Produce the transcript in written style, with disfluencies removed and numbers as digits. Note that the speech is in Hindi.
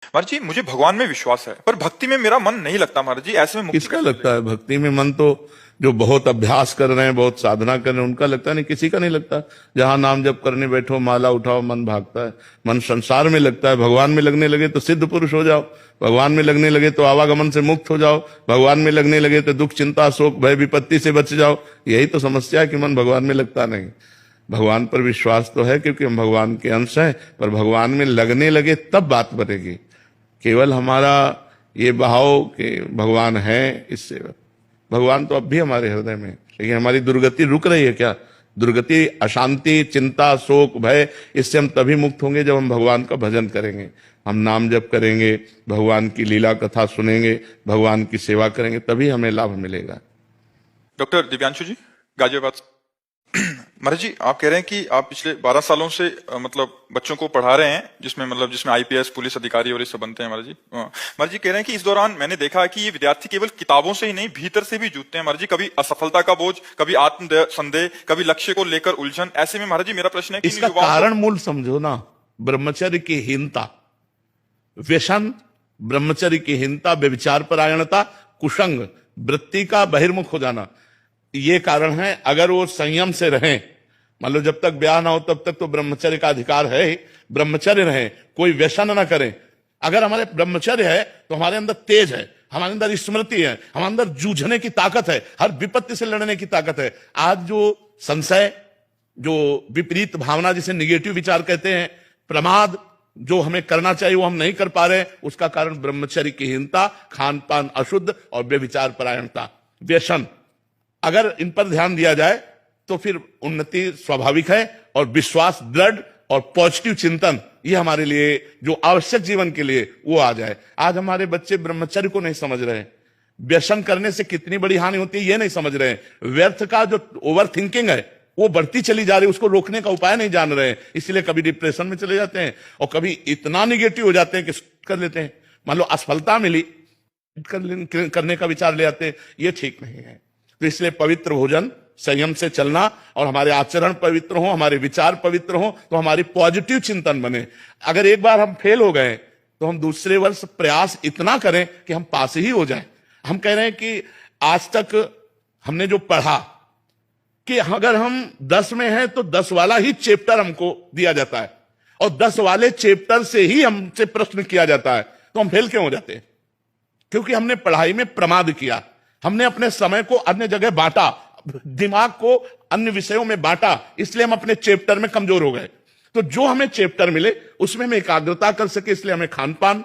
महाराज जी मुझे भगवान में विश्वास है पर भक्ति में मेरा मन नहीं लगता महाराज जी, ऐसे में मुक्ति किसका कैसे लगता है भक्ति में मन? तो जो बहुत अभ्यास कर रहे हैं, बहुत साधना कर रहे हैं, उनका लगता नहीं, किसी का नहीं लगता। जहां नाम जप करने बैठो, माला उठाओ, मन भागता है। मन संसार में लगता है। भगवान में लगने लगे तो सिद्ध पुरुष हो जाओ, भगवान में लगने लगे तो आवागमन से मुक्त हो जाओ, भगवान में लगने लगे तो दुख चिंता शोक भय विपत्ति से बच जाओ। यही तो समस्या है कि मन भगवान में लगता नहीं। भगवान पर विश्वास तो है क्योंकि हम भगवान के अंश हैं, पर भगवान में लगने लगे तब बात बनेगी। केवल हमारा ये भाव कि भगवान है, इससे भगवान तो अब भी हमारे हृदय में, लेकिन हमारी दुर्गति रुक रही है क्या? दुर्गति, अशांति, चिंता, शोक, भय, इससे हम तभी मुक्त होंगे जब हम भगवान का भजन करेंगे, हम नाम जप करेंगे, भगवान की लीला कथा सुनेंगे, भगवान की सेवा करेंगे, तभी हमें लाभ मिलेगा। डॉक्टर दिव्यांशु जी गाजियाबाद। महाराज जी आप कह रहे हैं कि आप पिछले 12 सालों से मतलब बच्चों को पढ़ा रहे हैं, जिसमें आईपीएस पुलिस अधिकारी और ये सब बनते हैं महाराज जी। महाराज जी कह रहे हैं कि इस दौरान मैंने देखा है कि ये विद्यार्थी केवल किताबों से ही नहीं भीतर से भी जूझते हैं महाराज जी। कभी असफलता का बोझ, कभी आत्म संदेह, कभी लक्ष्य को लेकर उलझन। ऐसे में महाराज जी मेरा प्रश्न है कि इसका कारण मूल समझो ना, ब्रह्मचर्य की हीनता, व्यसन, ब्रह्मचर्य की हीनता, व्यभिचार परायणता, कुसंग, वृत्ति का बहिर्मुख हो जाना, ये कारण है। अगर वो संयम से रहें, मान लो जब तक ब्याह ना हो तब तक तो ब्रह्मचर्य का अधिकार है ही, ब्रह्मचर्य रहें, कोई व्यसन ना करें। अगर हमारे ब्रह्मचर्य है तो हमारे अंदर तेज है, हमारे अंदर स्मृति है, हमारे अंदर जूझने की ताकत है, हर विपत्ति से लड़ने की ताकत है। आज जो संशय, जो विपरीत भावना, जिसे निगेटिव विचार कहते हैं, प्रमाद, जो हमें करना चाहिए वो हम नहीं कर पा रहे, उसका कारण ब्रह्मचर्य की हीनता, खान पान अशुद्ध और व्यभिचार परायणता, व्यसन। अगर इन पर ध्यान दिया जाए तो फिर उन्नति स्वाभाविक है, और विश्वास दृढ़ और पॉजिटिव चिंतन, ये हमारे लिए जो आवश्यक जीवन के लिए वो आ जाए। आज हमारे बच्चे ब्रह्मचर्य को नहीं समझ रहे हैं, व्यसन करने से कितनी बड़ी हानि होती है ये नहीं समझ रहे हैं, व्यर्थ का जो ओवर थिंकिंग है वो बढ़ती चली जा रही है, उसको रोकने का उपाय नहीं जान रहे हैं, इसलिए कभी डिप्रेशन में चले जाते हैं और कभी इतना निगेटिव हो जाते हैं कि कर लेते हैं। मान लो असफलता मिली, करने का विचार ले आते हैं, ये ठीक नहीं है। तो इसलिए पवित्र भोजन, संयम से चलना, और हमारे आचरण पवित्र हो, हमारे विचार पवित्र हो, तो हमारी पॉजिटिव चिंतन बने। अगर एक बार हम फेल हो गए तो हम दूसरे वर्ष प्रयास इतना करें कि हम पास ही हो जाएं। हम कह रहे हैं कि आज तक हमने जो पढ़ा कि अगर हम 10 में हैं तो 10 वाला ही चैप्टर हमको दिया जाता है, और 10 वाले चैप्टर से ही हमसे प्रश्न किया जाता है, तो हम फेल क्यों हो जाते हैं? क्योंकि हमने पढ़ाई में प्रमाद किया, हमने अपने समय को अन्य जगह बांटा, दिमाग को अन्य विषयों में बांटा, इसलिए हम अपने चैप्टर में कमजोर हो गए। तो जो हमें चैप्टर मिले उसमें हम एकाग्रता कर सके, इसलिए हमें खान पान